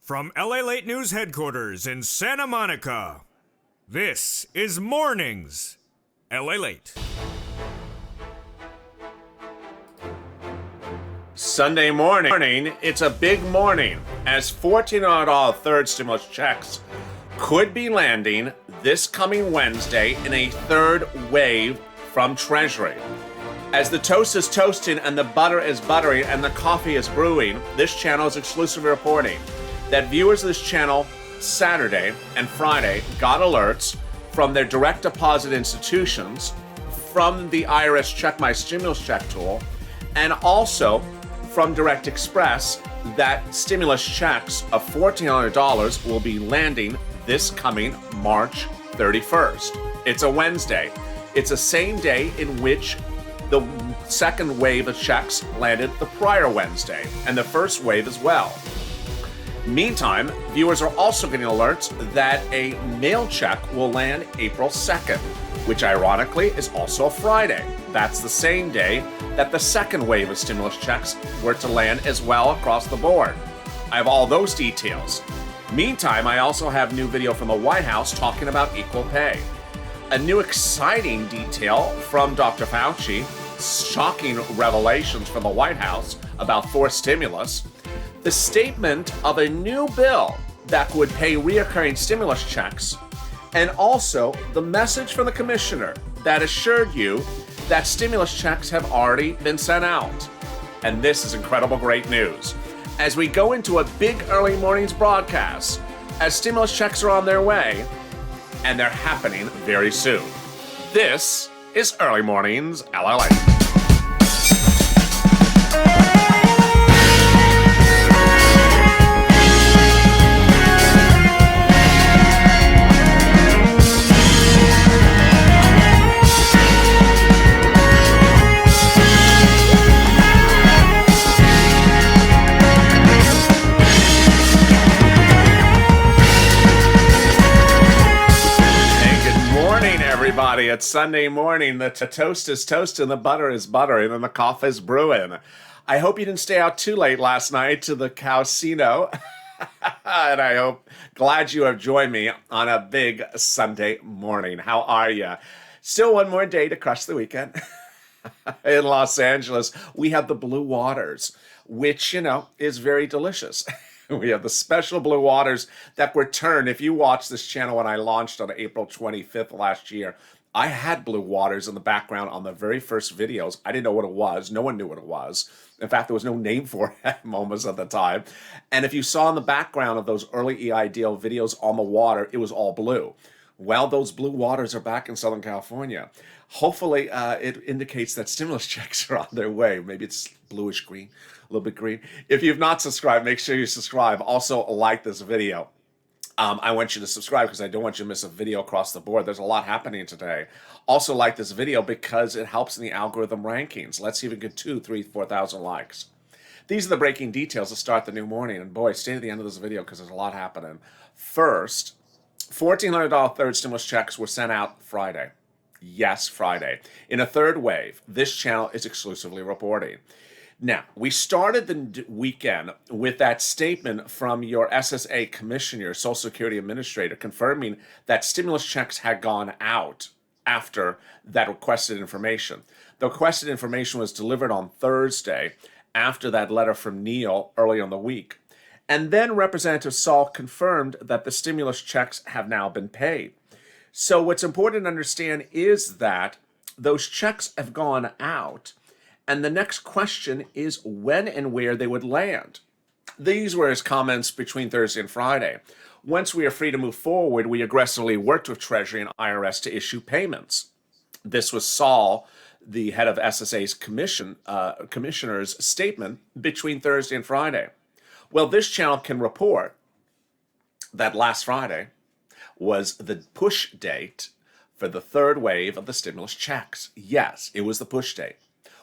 From LALATE News headquarters in Santa Monica, this is Mornings LALATE. Sunday morning, it's a big morning as $1,400 third stimulus checks could be landing this coming Wednesday in a third wave from Treasury. As the toast is toasting and the butter is buttering and the coffee is brewing, this channel is exclusively reporting that viewers of this channel Saturday and Friday got alerts from their direct deposit institutions, from the IRS Check My Stimulus Check tool, and also from Direct Express that stimulus checks of $1,400 will be landing this coming March 31st. It's a Wednesday. It's the same day in which the second wave of checks landed the prior Wednesday, and the first wave as well. Meantime, viewers are also getting alerts that a mail check will land April 2nd, which ironically is also a Friday. That's the same day that the second wave of stimulus checks were to land as well across the board. I have all those details. Meantime, I also have new video from the White House talking about equal pay. A new exciting detail from Dr. Fauci, shocking revelations from the White House about forced stimulus, the statement of a new bill that would pay reoccurring stimulus checks, and also the message from the commissioner that assured you that stimulus checks have already been sent out. And this is incredible great news. As we go into a big early mornings broadcast, as stimulus checks are on their way, and they're happening very soon. This is Early Mornings LALATE. Everybody, it's Sunday morning. The toast is toasting, the butter is buttering, and the coffee is brewing. I hope you didn't stay out too late last night to the casino. And I hope, glad you have joined me on a big Sunday morning. How are you? Still one more day to crush the weekend. In Los Angeles, we have the blue waters, which, is very delicious. We have the special blue waters that were turned. If you watched this channel when I launched on April 25th last year, I had blue waters in the background on the very first videos. I didn't know what it was. No one knew what it was. In fact, there was no name for it at moments at the time. And if you saw in the background of those early EIDL videos on the water, it was all blue. Well, those blue waters are back in Southern California. Hopefully, it indicates that stimulus checks are on their way. Maybe it's bluish green, a little bit green. If you've not subscribed, make sure you subscribe. Also, like this video. I want you to subscribe because I don't want you to miss a video across the board. There's a lot happening today. Also, like this video because it helps in the algorithm rankings. Let's see if we can get 2,000, 3,000, 4,000 likes. These are the breaking details to start the new morning. And boy, stay to the end of this video because there's a lot happening. First, $1,400 third stimulus checks were sent out Friday. Yes, Friday. In a third wave, this channel is exclusively reporting. Now, we started the weekend with that statement from your SSA commissioner, Social Security Administrator, confirming that stimulus checks had gone out after that requested information. The requested information was delivered on Thursday after that letter from Neil early in the week. And then Representative Saul confirmed that the stimulus checks have now been paid. So what's important to understand is that those checks have gone out, and the next question is when and where they would land. These were his comments between Thursday and Friday. Once we are free to move forward, we aggressively worked with Treasury and IRS to issue payments. This was Saul, the head of SSA's commissioner's statement between Thursday and Friday. Well, this channel can report that last Friday was the push date for the third wave of the stimulus checks. Yes, it was the push date.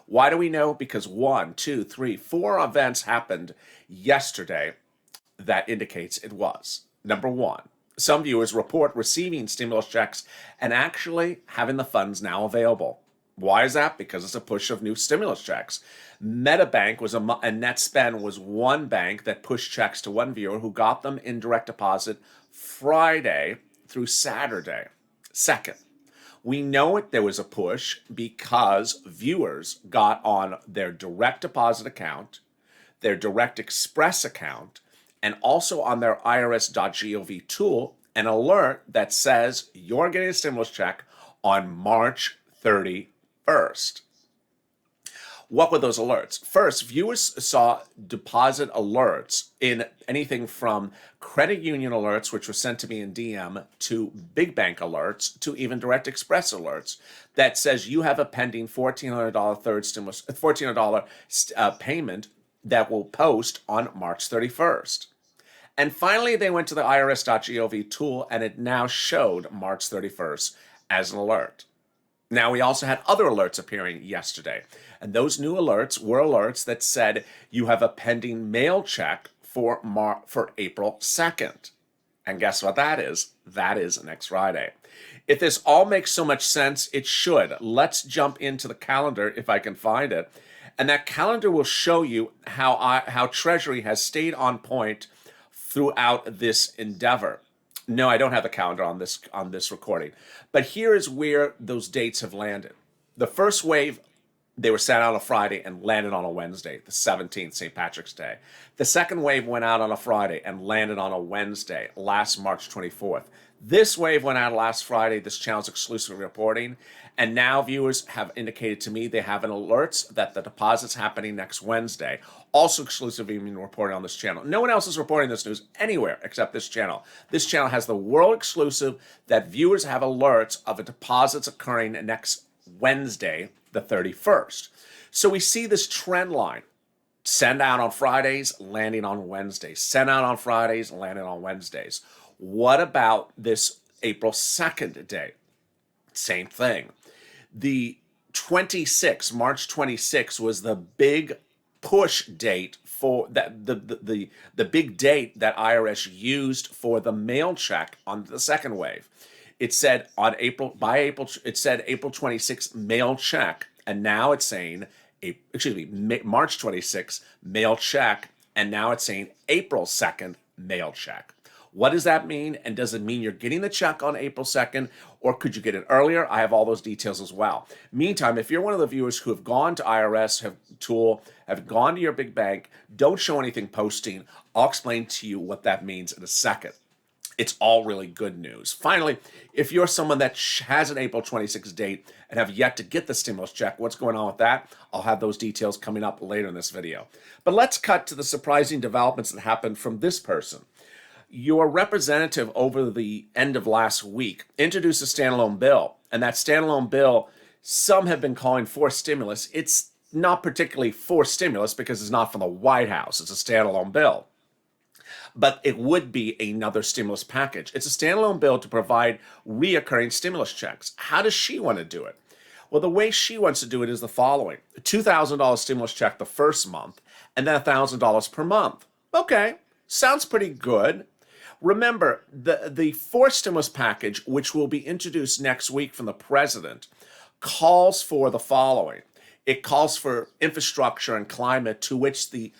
Why do we know? Because 1, 2, 3, 4 events happened yesterday that indicates it was. Number one, some viewers report receiving stimulus checks and actually having the funds now available. Why is that? Because it's a push of new stimulus checks. MetaBank was and NetSpend was one bank that pushed checks to one viewer who got them in direct deposit Friday through Saturday. Second, we know there was a push because viewers got on their direct deposit account, their direct express account, and also on their irs.gov tool an alert that says you're getting a stimulus check on March 31st. What were those alerts? First, viewers saw deposit alerts in anything from credit union alerts, which were sent to me in DM, to big bank alerts, to even direct express alerts that says you have a pending $1,400 third stimulus, $1,400 payment that will post on March 31st. And finally, they went to the irs.gov tool, and it now showed March 31st as an alert. Now, we also had other alerts appearing yesterday, and those new alerts were alerts that said you have a pending mail check for April 2nd. And guess what that is? That is next Friday. If this all makes so much sense, it should. Let's jump into the calendar if I can find it. And that calendar will show you how Treasury has stayed on point throughout this endeavor. No, I don't have the calendar on this recording. But here is where those dates have landed. The first wave, they were sent out on a Friday and landed on a Wednesday, the 17th, St. Patrick's Day. The second wave went out on a Friday and landed on a Wednesday, last March 24th. This wave went out last Friday. This channel's exclusive reporting. And now viewers have indicated to me they have an alerts that the deposit's happening next Wednesday. Also exclusively being reported on this channel. No one else is reporting this news anywhere except this channel. This channel has the world exclusive that viewers have alerts of a deposits occurring next Wednesday, the 31st. So we see this trend line. Send out on Fridays, landing on Wednesdays. Send out on Fridays, landing on Wednesdays. What about this April 2nd date? Same thing. The March 26th was the big push date for that the big date that IRS used for the mail check on the second wave. It said April 26th mail check, and now it's saying March 26th mail check, and now it's saying April 2nd mail check. What does that mean? And does it mean you're getting the check on April 2nd, or could you get it earlier? I have all those details as well. Meantime, if you're one of the viewers who have gone to IRS, have gone to your big bank, don't show anything posting. I'll explain to you what that means in a second. It's all really good news. Finally, if you're someone that has an April 26th date and have yet to get the stimulus check, what's going on with that? I'll have those details coming up later in this video. But let's cut to the surprising developments that happened from this person. Your representative over the end of last week introduced a standalone bill, and that standalone bill, some have been calling forced stimulus. It's not particularly forced stimulus because it's not from the White House. It's a standalone bill. But it would be another stimulus package. It's a standalone bill to provide reoccurring stimulus checks. How does she want to do it? Well, the way she wants to do it is the following. A $2,000 stimulus check the first month, and then $1,000 per month. Okay, sounds pretty good. Remember, the forced stimulus package, which will be introduced next week from the president, calls for the following. It calls for infrastructure and climate, to which the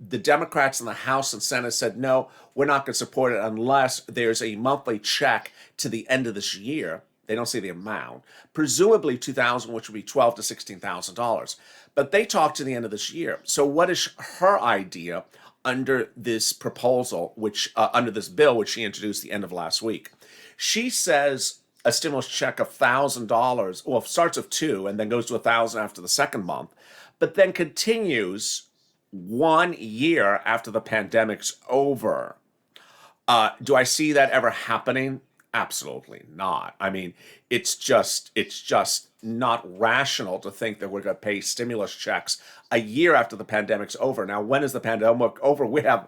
Democrats in the House and Senate said, no, we're not going to support it unless there's a monthly check to the end of this year. They don't say the amount. Presumably $2,000, which would be $12,000 to $16,000. But they talk to the end of this year. So what is her idea under this proposal, under this bill, which she introduced the end of last week? She says a stimulus check of $1,000, well, starts with $2,000 and then goes to $1,000 after the second month, but then continues 1 year after the pandemic's over. Do I see that ever happening? Absolutely not. I mean, it's just not rational to think that we're going to pay stimulus checks a year after the pandemic's over. Now, when is the pandemic over? We have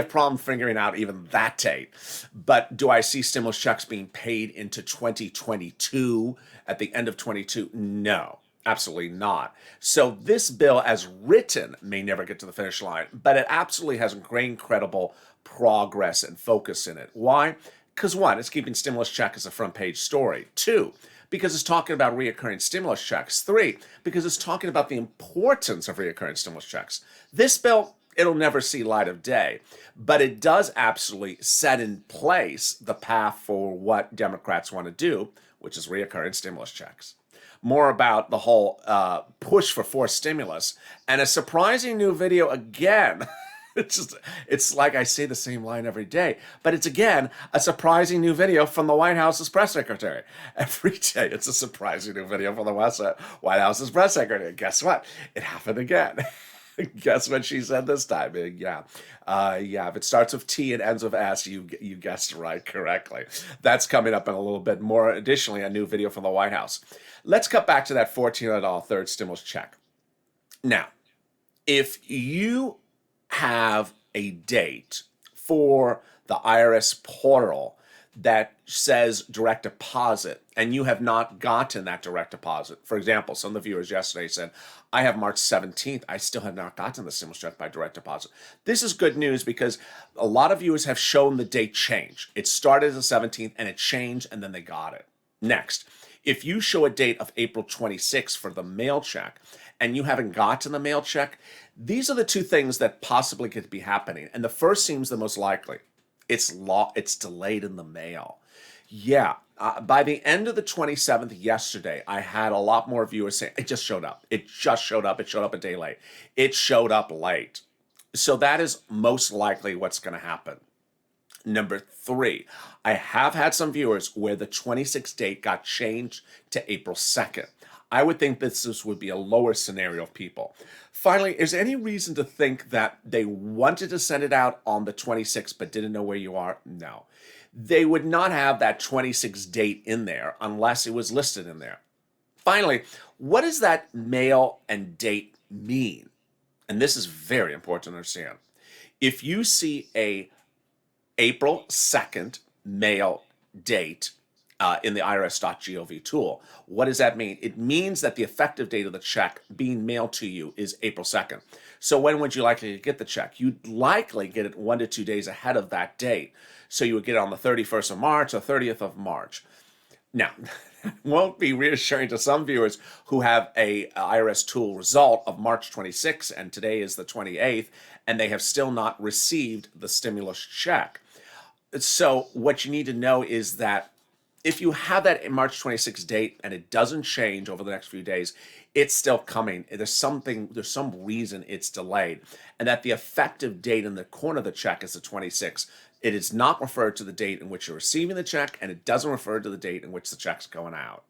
problems figuring out even that date. But do I see stimulus checks being paid into 2022 at the end of 22? No. Absolutely not. So this bill as written may never get to the finish line, but it absolutely has great credible progress and focus in it. Why? Because one, it's keeping stimulus check as a front page story. Two, because it's talking about reoccurring stimulus checks. 3, because it's talking about the importance of reoccurring stimulus checks. This bill, it'll never see light of day, but it does absolutely set in place the path for what Democrats want to do, which is reoccurring stimulus checks. More about the whole push for forced stimulus, and a surprising new video again. It's like I say the same line every day, but it's again a surprising new video from the White House's press secretary. Every day it's a surprising new video from the White House's press secretary. Guess what? It happened again. Guess what she said this time? Yeah. If it starts with T and ends with S, you guessed right correctly. That's coming up in a little bit more. Additionally, a new video from the White House. Let's cut back to that $1,400 third stimulus check. Now, if you have a date for the IRS portal that says direct deposit and you have not gotten that direct deposit. For example, some of the viewers yesterday said, I have March 17th. I still have not gotten the stimulus check by direct deposit. This is good news because a lot of viewers have shown the date change. It started as the 17th and it changed and then they got it. Next, if you show a date of April 26th for the mail check and you haven't gotten the mail check, these are the two things that possibly could be happening. And the first seems the most likely. It's delayed in the mail. Yeah, by the end of the 27th yesterday, I had a lot more viewers saying, it just showed up. It just showed up. It showed up a day late. It showed up late. So that is most likely what's going to happen. Number 3, I have had some viewers where the 26th date got changed to April 2nd. I would think this would be a lower scenario of people. Finally, is there any reason to think that they wanted to send it out on the 26th but didn't know where you are? No. They would not have that 26th date in there unless it was listed in there. Finally, what does that mail and date mean? And this is very important to understand. If you see a April 2nd mail date in the irs.gov tool, what does that mean? It means that the effective date of the check being mailed to you is April 2nd. So when would you likely get the check? You'd likely get it 1 to 2 days ahead of that date. So you would get it on the 31st of March or 30th of March. Now, won't be reassuring to some viewers who have a IRS tool result of March 26th, and today is the 28th, and they have still not received the stimulus check. So what you need to know is that if you have that March 26th date and it doesn't change over the next few days, it's still coming. There's some reason it's delayed, and that the effective date in the corner of the check is the 26th. It is not referred to the date in which you're receiving the check, and it doesn't refer to the date in which the check's going out.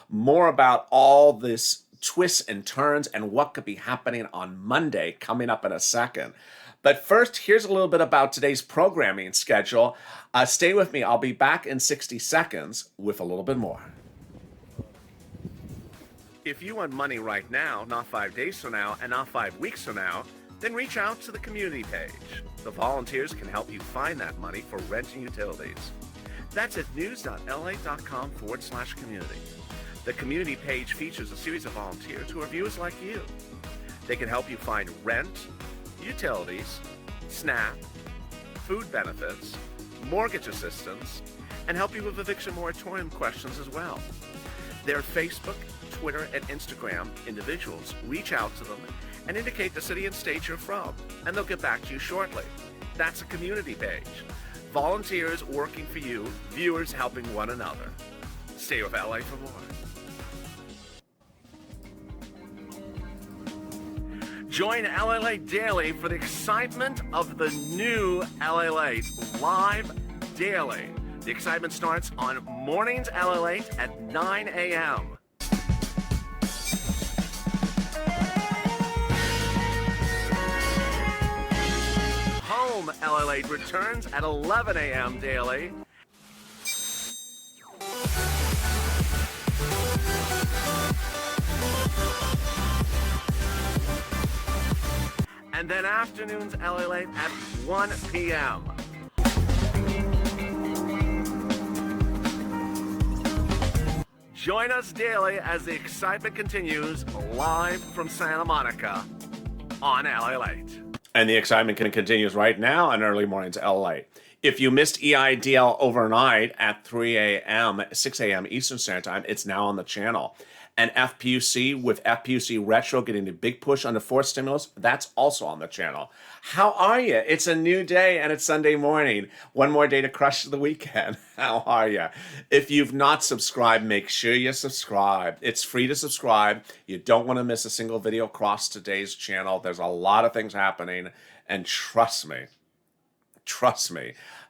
More about all this twists and turns and what could be happening on Monday coming up in a second. But first, here's a little bit about today's programming schedule. Stay with me. I'll be back in 60 seconds with a little bit more. If you want money right now, not 5 days from now, and not 5 weeks from now, then reach out to the community page. The volunteers can help you find that money for rent and utilities. That's at news.la.com/community. The community page features a series of volunteers who are viewers like you. They can help you find rent, utilities, SNAP, food benefits, mortgage assistance, and help you with eviction moratorium questions as well. Their Facebook, Twitter, and Instagram individuals reach out to them and indicate the city and state you're from, and they'll get back to you shortly. That's a community page. Volunteers working for you, viewers helping one another. Stay with LA for more. Join LALATE Daily for the excitement of the new LALATE live daily. The excitement starts on Mornings LALATE at 9 a.m. Home LALATE returns at 11 a.m. daily. And then afternoons LALATE at 1 p.m. Join us daily as the excitement continues live from Santa Monica on LALATE. And the excitement continues right now on Early Mornings LA. If you missed EIDL overnight at 3 a.m., 6 a.m. Eastern Standard Time, it's now on the channel. And FPUC with FPUC Retro getting the big push on the fourth stimulus, that's also on the channel. How are you? It's a new day and it's Sunday morning. One more day to crush the weekend. How are you? If you've not subscribed, make sure you subscribe. It's free to subscribe. You don't want to miss a single video across today's channel. There's a lot of things happening. And trust me,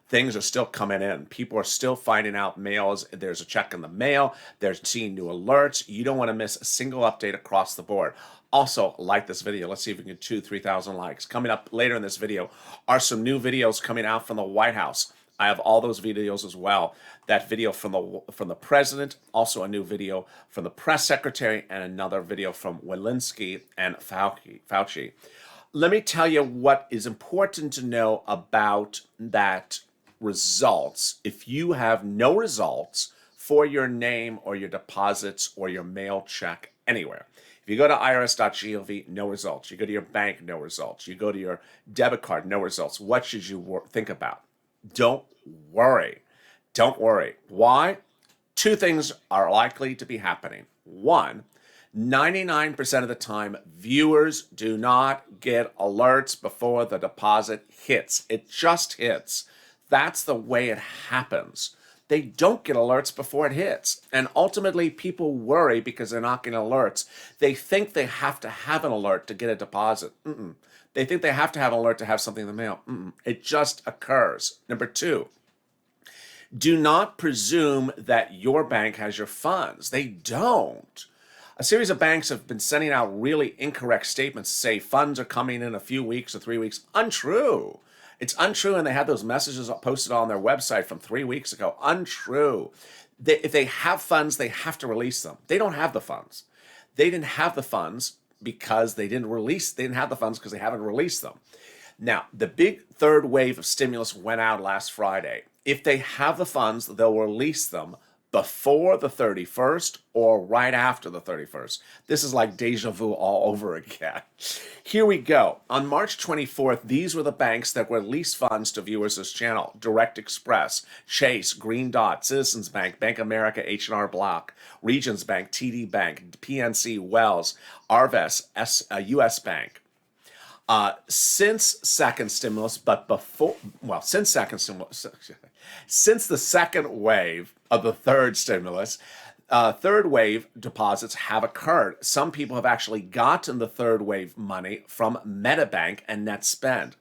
things are still coming in. People are still finding out mails. There's a check in the mail. They're seeing new alerts. You don't want to miss a single update across the board. Also, like this video. Let's see if we can get 2,000 to 3,000 likes. Coming up later in this video are some new videos coming out from the White House. I have all those videos as well. That video from the president, also a new video from the press secretary, and another video from Walensky and Fauci. Let me tell you what is important to know about that results. If you have no results for your name or your deposits or your mail check anywhere, if you go to irs.gov, no results. You go to your bank, no results. You go to your debit card, no results. What should you think about? Don't worry. Don't worry. Why? Two things are likely to be happening. One, 99% of the time, viewers do not get alerts before the deposit hits. It just hits. That's the way it happens. They don't get alerts before it hits. And ultimately, people worry because they're not getting alerts. They think they have to have an alert to get a deposit. They think they have to have an alert to have something in the mail. It just occurs. Number two, do not presume that your bank has your funds. They don't. A series of banks have been sending out really incorrect statements to say funds are coming in a few weeks or 3 weeks. Untrue. It's untrue, and they had those messages posted on their website from 3 weeks ago. Untrue. If they have funds, they have to release them. They don't have the funds. They didn't have the funds because they didn't have the funds because they haven't released them. Now, the big third wave of stimulus went out last Friday. If they have the funds, they'll release them before the 31st or right after the 31st. This is like deja vu all over again. Here we go. On March 24th, these were the banks that released funds to viewers this channel. Direct Express, Chase, Green Dot, Citizens Bank, Bank America, H&R Block, Regions Bank, TD Bank, PNC, Wells, Arvest, US Bank. Since second stimulus, since the second wave of the third stimulus, third wave deposits have occurred. Some people have actually gotten the third wave money from MetaBank and NetSpend.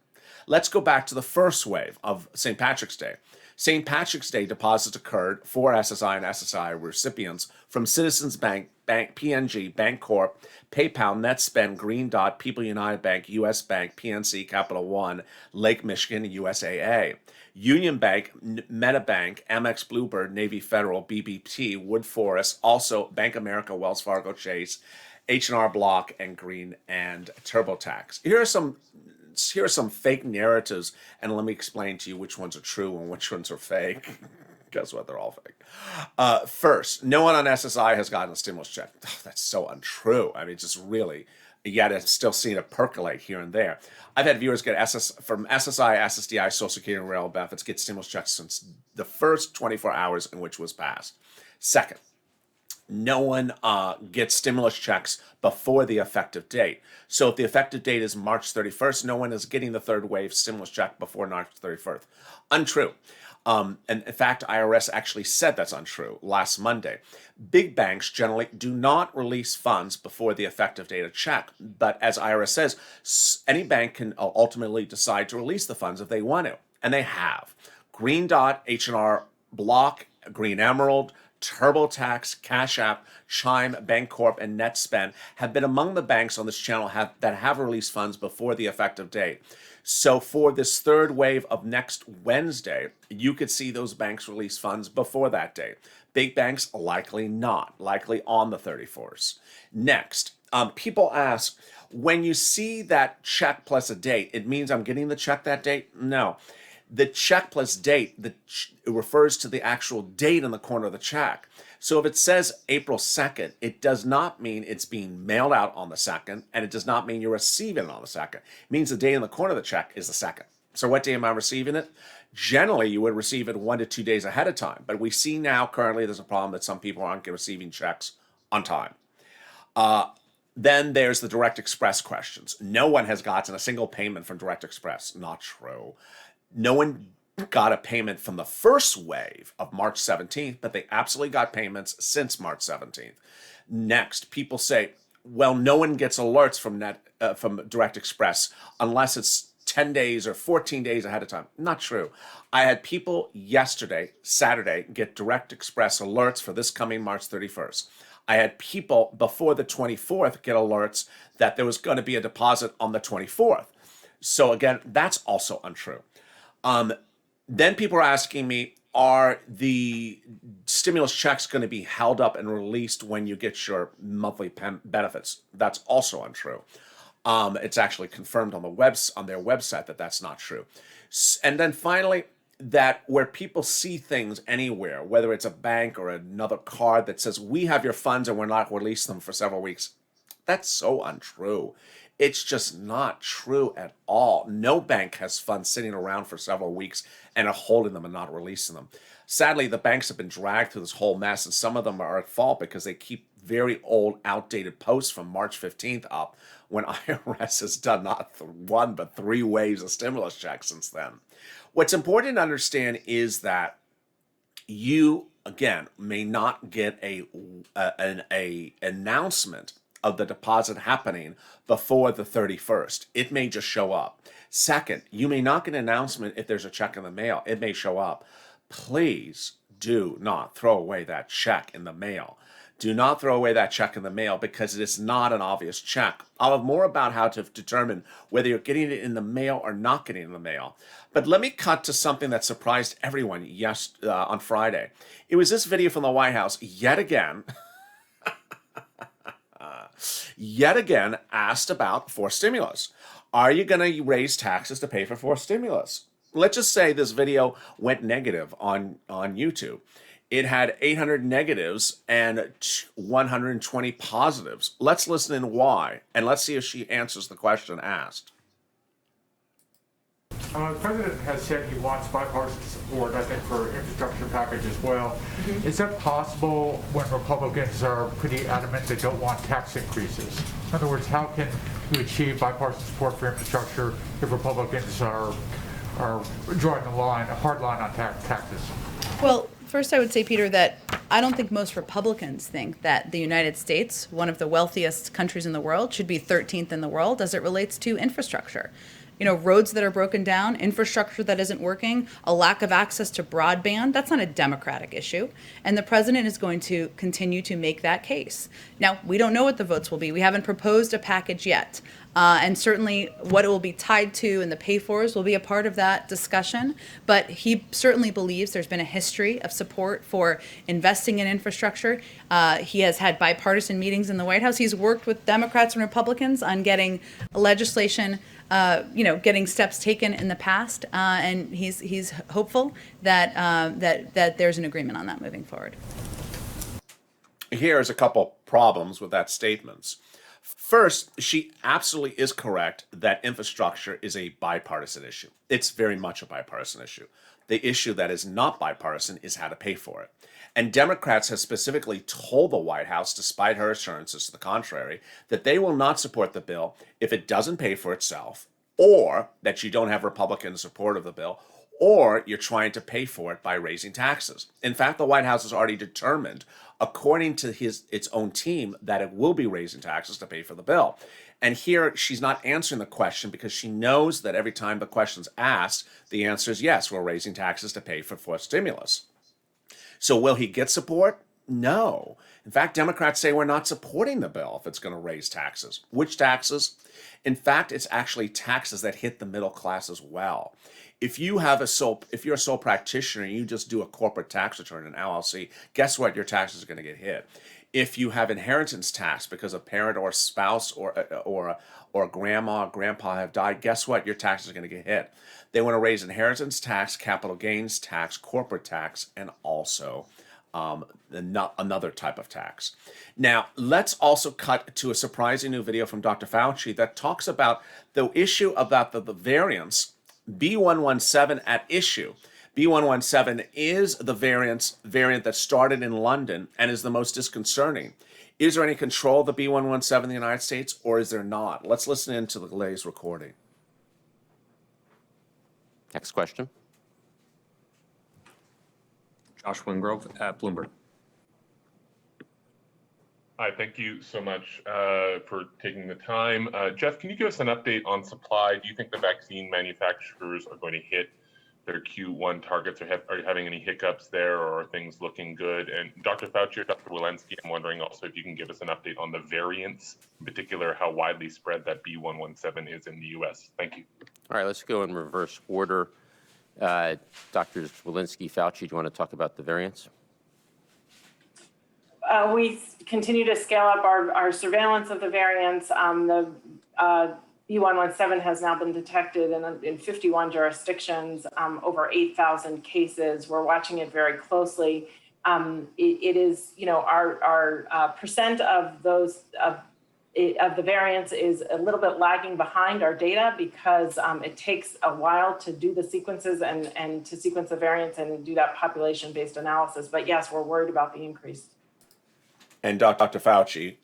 Let's go back to the first wave of St. Patrick's Day. St. Patrick's Day deposits occurred for SSI and SSI recipients from Citizens Bank, PNG, Bancorp, PayPal, NetSpend, Green Dot, People United Bank, US Bank, PNC, Capital One, Lake Michigan, USAA. Union Bank, MetaBank, Amex Bluebird, Navy Federal, BBT, Wood Forest, also Bank America, Wells Fargo, Chase, H&R Block, and Green and TurboTax. Here are some fake narratives, and let me explain to you which ones are true and which ones are fake. Guess what? They're all fake. First, no one on SSI has gotten a stimulus check. Oh, that's so untrue. I mean, just really, yet it's still seeing it percolate here and there. I've had viewers get from SSI, SSDI, Social Security, and Rail benefits get stimulus checks since the first 24 hours in which was passed. Second, no one gets stimulus checks before the effective date. So if the effective date is March 31st, no one is getting the third wave stimulus check before March 31st. Untrue. And in fact, IRS actually said that's untrue last Monday. Big banks generally do not release funds before the effective date of check. But as IRS says, any bank can ultimately decide to release the funds if they want to. And they have. Green Dot, H&R Block, Green Emerald, TurboTax, Cash App, Chime, Bancorp, and NetSpend have been among the banks on this channel that have released funds before the effective date. So for this third wave of next Wednesday, you could see those banks release funds before that date. Big banks, likely not, likely on the 31st. Next, people ask, when you see that check plus a date, it means I'm getting the check that date? No. The check plus date, it refers to the actual date in the corner of the check. So if it says April 2nd, it does not mean it's being mailed out on the 2nd, and it does not mean you're receiving it on the 2nd. It means the date in the corner of the check is the 2nd. So what day am I receiving it? Generally, you would receive it 1 to 2 days ahead of time. But we see now currently there's a problem that some people aren't receiving checks on time. Then there's the Direct Express questions. No one has gotten a single payment from Direct Express. Not true. No one got a payment from the first wave of March 17th, but they absolutely got payments since March 17th. Next, people say, well, no one gets alerts from Direct Express unless it's 10 days or 14 days ahead of time. Not true. I had people yesterday, Saturday, get Direct Express alerts for this coming March 31st. I had people before the 24th get alerts that there was going to be a deposit on the 24th. So again, that's also untrue. Then people are asking me, are the stimulus checks going to be held up and released when you get your monthly benefits? That's also untrue. It's actually confirmed on their website that that's not true. And then finally, that where people see things anywhere, whether it's a bank or another card that says, we have your funds and we're not releasing them for several weeks, that's so untrue. It's just not true at all. No bank has funds sitting around for several weeks and are holding them and not releasing them. Sadly, the banks have been dragged through this whole mess, and some of them are at fault because they keep very old, outdated posts from March 15th up when IRS has done not one but 3 waves of stimulus checks since then. What's important to understand is that you, again, may not get an announcement of the deposit happening before the 31st. It may just show up. Second, you may not get an announcement if there's a check in the mail. It may show up. Please do not throw away that check in the mail. Do not throw away that check in the mail because it is not an obvious check. I'll have more about how to determine whether you're getting it in the mail or not getting it in the mail. But let me cut to something that surprised everyone on Friday. It was this video from the White House yet again asked about forced stimulus. Are you going to raise taxes to pay for forced stimulus? Let's just say this video went negative on YouTube. It had 800 negatives and 120 positives. Let's listen in why, and let's see if she answers the question asked. The president has said he wants bipartisan support, I think, for infrastructure package as well. Mm-hmm. Is that possible when Republicans are pretty adamant they don't want tax increases? In other words, how can you achieve bipartisan support for infrastructure if Republicans are drawing a hard line on taxes? Well, first I would say, Peter, that I don't think most Republicans think that the United States, one of the wealthiest countries in the world, should be 13th in the world as it relates to infrastructure. You know, roads that are broken down, infrastructure that isn't working, a lack of access to broadband, that's not a Democratic issue. And the president is going to continue to make that case. Now, we don't know what the votes will be. We haven't proposed a package yet. And certainly what it will be tied to and the pay-fors will be a part of that discussion. But he certainly believes there's been a history of support for investing in infrastructure. He has had bipartisan meetings in the White House. He's worked with Democrats and Republicans on getting legislation, getting steps taken in the past. And he's hopeful that there's an agreement on that moving forward. Here's a couple problems with that statement. First, she absolutely is correct that infrastructure is a bipartisan issue. It's very much a bipartisan issue. The issue that is not bipartisan is how to pay for it. And Democrats have specifically told the White House, despite her assurances to the contrary, that they will not support the bill if it doesn't pay for itself, or that you don't have Republican support of the bill, or you're trying to pay for it by raising taxes. In fact, the White House has already determined, according to its own team, that it will be raising taxes to pay for the bill. And here she's not answering the question because she knows that every time the question's asked, the answer is yes, we're raising taxes to pay for stimulus. So will he get support? No. In fact, Democrats say we're not supporting the bill if it's going to raise taxes. Which taxes? In fact, it's actually taxes that hit the middle class as well. If you're a sole practitioner and you just do a corporate tax return, an LLC, guess what? Your taxes are going to get hit. If you have inheritance tax because a parent or spouse or grandma or grandpa have died, guess what? Your taxes are going to get hit. They want to raise inheritance tax, capital gains tax, corporate tax, and also another type of tax. Now, let's also cut to a surprising new video from Dr. Fauci that talks about the issue about the variants B117 at issue. B117 is the variant that started in London and is the most disconcerting. Is there any control of the B117 in the United States, or is there not? Let's listen into the latest recording. Next question. Josh Wingrove at Bloomberg. Hi, thank you so much for taking the time. Jeff, can you give us an update on supply? Do you think the vaccine manufacturers are going to hit their Q1 targets, or are you having any hiccups there, or are things looking good? And Dr. Fauci or Dr. Walensky, I'm wondering also if you can give us an update on the variants, in particular, how widely spread that B117 is in the U.S. Thank you. All right, let's go in reverse order. Drs. Walensky, Fauci, do you want to talk about the variants? We continue to scale up our surveillance of the variants. The B117 has now been detected in 51 jurisdictions, over 8,000 cases. We're watching it very closely. It is, our percent of those of the variants is a little bit lagging behind our data because it takes a while to do the sequences and to sequence the variants and do that population-based analysis. But yes, we're worried about the increase. And Dr. Fauci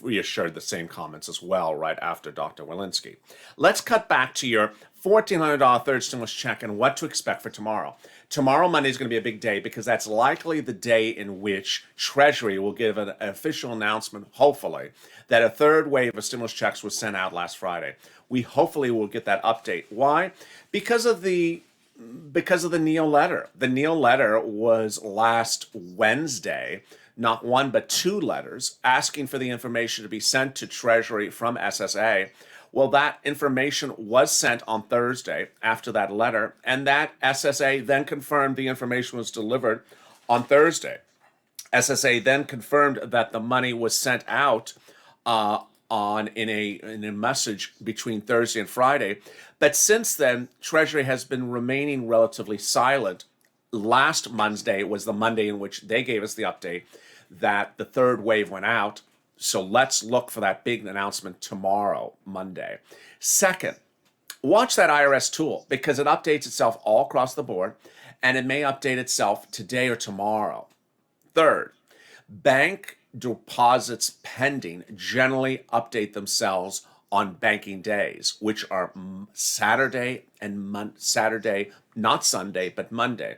reassured the same comments as well right after Dr. Walensky. Let's cut back to your $1,400 third stimulus check and what to expect for tomorrow. Tomorrow, Monday, is going to be a big day because that's likely the day in which Treasury will give an official announcement, hopefully, that a third wave of stimulus checks was sent out last Friday. We hopefully will get that update. Why? Because of the Neal letter. The Neal letter was last Wednesday. Not one, but two letters asking for the information to be sent to Treasury from SSA. Well, that information was sent on Thursday after that letter, and that SSA then confirmed the information was delivered on Thursday. SSA then confirmed that the money was sent out in a message between Thursday and Friday. But since then, Treasury has been remaining relatively silent. Last Monday was the Monday in which they gave us the update that the third wave went out. So let's look for that big announcement tomorrow, Monday. Second, watch that IRS tool because it updates itself all across the board, and it may update itself today or tomorrow. Third, bank deposits pending generally update themselves on banking days, which are Saturday and Saturday, not Sunday, but Monday.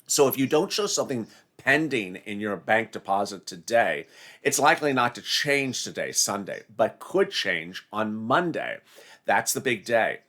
So if you don't show something pending in your bank deposit today, it's likely not to change today, Sunday, but could change on Monday. That's the big day.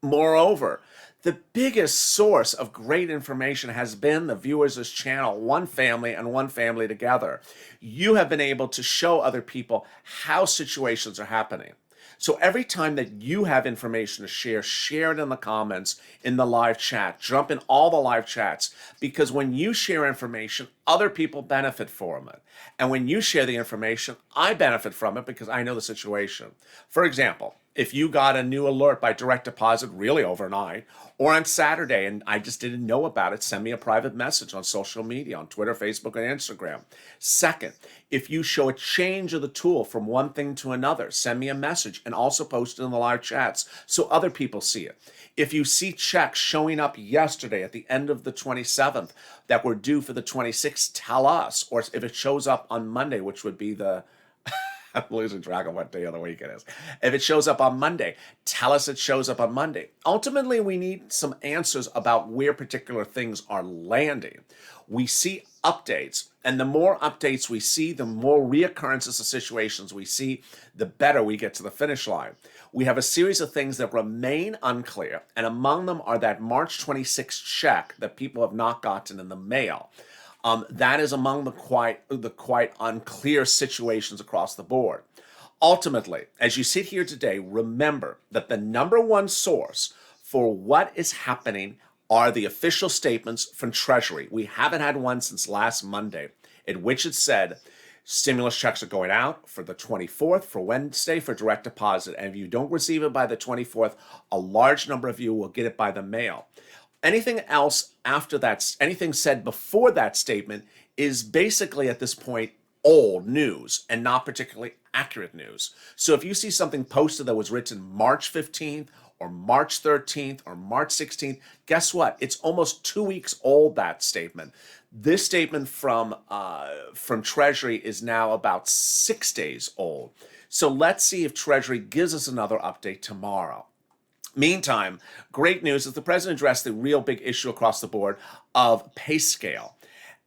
Moreover, the biggest source of great information has been the viewers of this channel, one family and one family together. You have been able to show other people how situations are happening. So every time that you have information to share it in the comments, in the live chat, jump in all the live chats, because when you share information, other people benefit from it. And when you share the information, I benefit from it because I know the situation. For example, if you got a new alert by direct deposit really overnight, or on Saturday and I just didn't know about it, send me a private message on social media, on Twitter, Facebook, and Instagram. Second, if you show a change of the tool from one thing to another, send me a message and also post it in the live chats so other people see it. If you see checks showing up yesterday at the end of the 27th that were due for the 26th, tell us. Or if it shows up on Monday, which would be the I'm losing track of what day of the week it is. If it shows up on Monday, tell us it shows up on Monday. Ultimately, we need some answers about where particular things are landing. We see updates, and the more updates we see, the more reoccurrences of situations we see, the better we get to the finish line. We have a series of things that remain unclear, and among them are that March 26th check that people have not gotten in the mail. That is among the quite unclear situations across the board. Ultimately, as you sit here today, remember that the number one source for what is happening are the official statements from Treasury. We haven't had one since last Monday, in which it said Stimulus checks are going out for the 24th, for Wednesday, for direct deposit. And if you don't receive it by the 24th, a large number of you will get it by the mail. Anything else after that, anything said before that statement is basically at this point old news and not particularly accurate news. So if you see something posted that was written March 15th or March 13th or March 16th, guess what? It's almost 2 weeks old, that statement. This statement from Treasury is now about 6 days old. So let's see if Treasury gives us another update tomorrow. Meantime, great news is the president addressed the real big issue across the board of pay scale.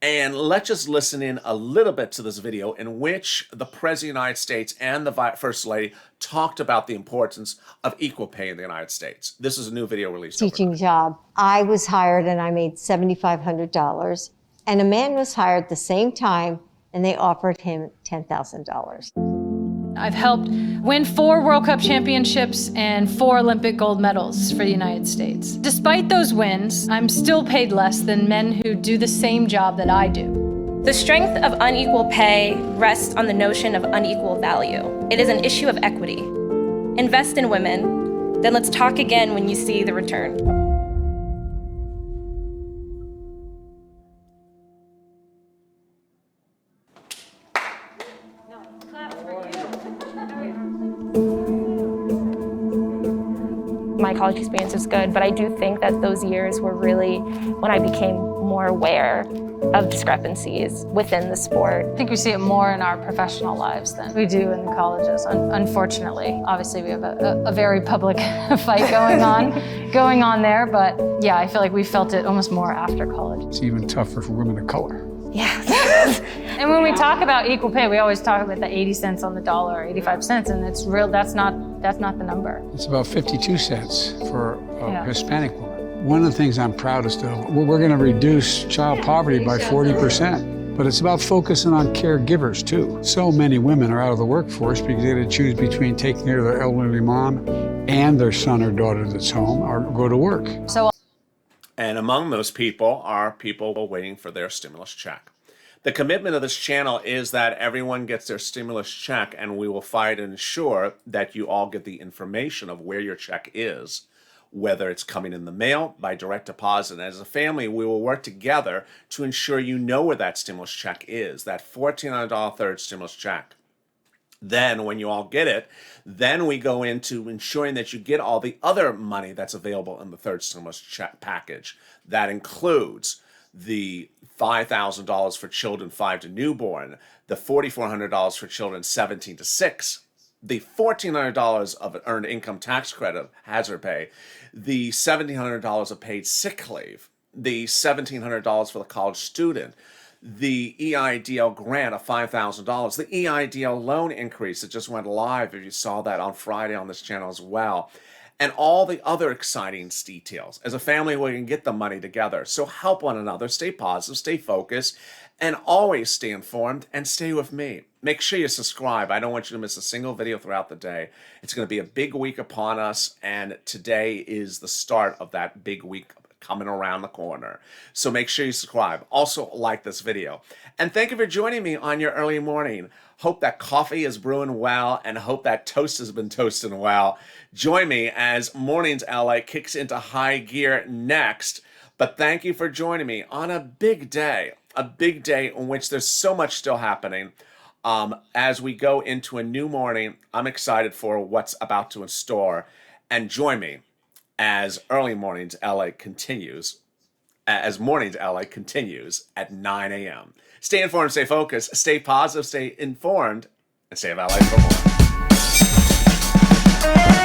And let's just listen in a little bit to this video in which the President of the United States and the First Lady talked about the importance of equal pay in the United States. This is a new video released. Teaching job. I was hired and I made $7,500. And a man was hired at the same time and they offered him $10,000. I've helped win 4 World Cup championships and 4 Olympic gold medals for the United States. Despite those wins, I'm still paid less than men who do the same job that I do. The strength of unequal pay rests on the notion of unequal value. It is an issue of equity. Invest in women, then let's talk again when you see the return. My college experience was good, but I do think that those years were really when I became more aware of discrepancies within the sport. I think we see it more in our professional lives than we do in the colleges, unfortunately. Obviously, we have a very public fight going on there, but yeah, I feel like we felt it almost more after college. It's even tougher for women of color. Yeah. And when we talk about equal pay, we always talk about the 80 cents on the dollar or 85 cents, and it's real. That's not the number. It's about 52 cents for a Hispanic woman. One of the things I'm proudest of, we're going to reduce child poverty by 40%. But it's about focusing on caregivers too. So many women are out of the workforce because they had to choose between taking care of their elderly mom and their son or daughter that's home or go to work. And among those people are people waiting for their stimulus check. The commitment of this channel is that everyone gets their stimulus check, and we will fight and ensure that you all get the information of where your check is, whether it's coming in the mail, by direct deposit. And as a family, we will work together to ensure you know where that stimulus check is, that $1,400 third stimulus check. Then when you all get it, then we go into ensuring that you get all the other money that's available in the third stimulus check package. That includes the $5,000 for children 5 to newborn, the $4,400 for children 17 to 6, the $1,400 of earned income tax credit, hazard pay, the $1,700 of paid sick leave, the $1,700 for the college student, the EIDL grant of $5,000, the EIDL loan increase that just went live, if you saw that on Friday on this channel as well, and all the other exciting details. As a family, we can get the money together. So help one another, stay positive, stay focused, and always stay informed and stay with me. Make sure you subscribe. I don't want you to miss a single video throughout the day. It's going to be a big week upon us, and today is the start of that big week coming around the corner. So make sure you subscribe. Also like this video. And thank you for joining me on your early morning. Hope that coffee is brewing well and hope that toast has been toasting well. Join me as Mornings LA kicks into high gear next. But thank you for joining me on a big day in which there's so much still happening. As we go into a new morning, I'm excited for what's about to in store. And join me as Early Mornings LA continues, as Mornings LA continues at 9 a.m. Stay informed, stay focused, stay positive, stay informed, and stay of LA for more.